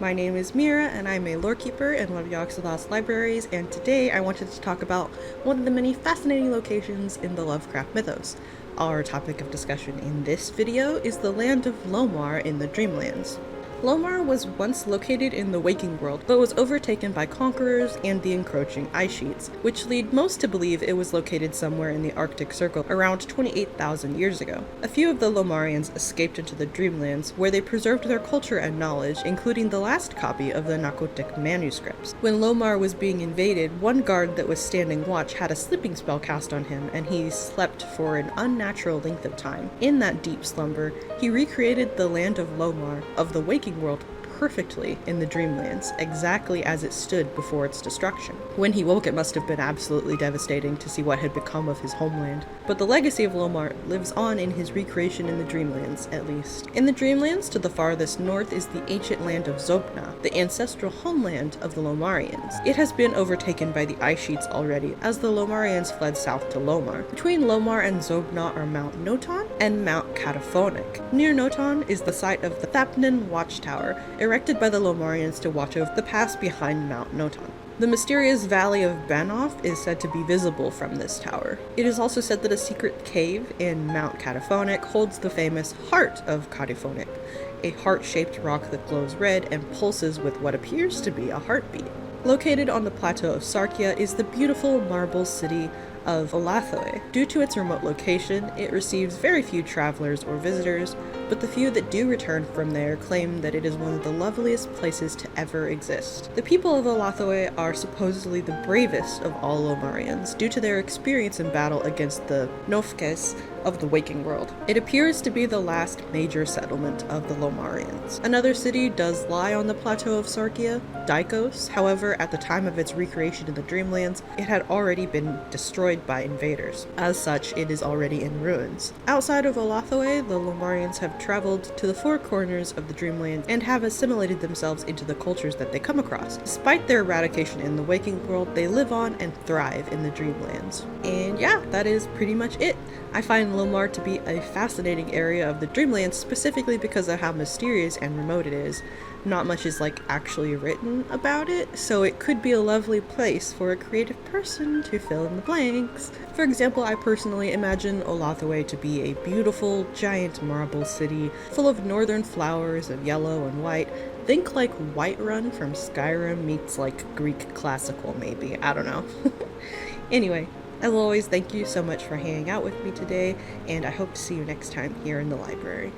My name is Meerah, and I'm a Lorekeeper in one of Yogg-Sothoth's libraries, and today I wanted to talk about one of the many fascinating locations in the Lovecraft mythos. Our topic of discussion in this video is the land of Lomar in the Dreamlands. Lomar was once located in the waking world, but was overtaken by conquerors and the encroaching ice sheets, which lead most to believe it was located somewhere in the Arctic Circle around 28,000 years ago. A few of the Lomarians escaped into the Dreamlands, where they preserved their culture and knowledge, including the last copy of the Nakotic manuscripts. When Lomar was being invaded, one guard that was standing watch had a sleeping spell cast on him, and he slept for an unnatural length of time. In that deep slumber, he recreated the land of Lomar, of the waking world, perfectly in the Dreamlands, exactly as it stood before its destruction. When he woke, it must have been absolutely devastating to see what had become of his homeland. But the legacy of Lomar lives on in his recreation in the Dreamlands, at least. In the Dreamlands, to the farthest north, is the ancient land of Zobna, the ancestral homeland of the Lomarians. It has been overtaken by the ice sheets already, as the Lomarians fled south to Lomar. Between Lomar and Zobna are Mount Noton and Mount Kadath. Near Noton is the site of the Thapnan Watchtower, erected by the Lomarians to watch over the pass behind Mount Noton. The mysterious Valley of Banoff is said to be visible from this tower. It is also said that a secret cave in Mount Kadath holds the famous Heart of Kadath, a heart-shaped rock that glows red and pulses with what appears to be a heartbeat. Located on the plateau of Sarkia is the beautiful marble city of Olathoe. Due to its remote location, it receives very few travelers or visitors, but the few that do return from there claim that it is one of the loveliest places to ever exist. The people of Olathoe are supposedly the bravest of all Lomarians, due to their experience in battle against the Nofkes of the waking world. It appears to be the last major settlement of the Lomarians. Another city does lie on the plateau of Sarkia, Dikos. However, at the time of its recreation in the Dreamlands, it had already been destroyed by invaders. As such, it is already in ruins. Outside of Olathoe, the Lomarians have traveled to the four corners of the Dreamlands and have assimilated themselves into the cultures that they come across. Despite their eradication in the waking world, they live on and thrive in the Dreamlands. And yeah, that is pretty much it. I find Lomar to be a fascinating area of the Dreamlands, specifically because of how mysterious and remote it is. Not much is actually written about it, so it could be a lovely place for a creative person to fill in the blanks. For example, I personally imagine Olathoe to be a beautiful, giant marble city full of northern flowers of yellow and white. Think like Whiterun from Skyrim meets Greek classical maybe, I don't know. Anyway, as always, thank you so much for hanging out with me today, and I hope to see you next time here in the library.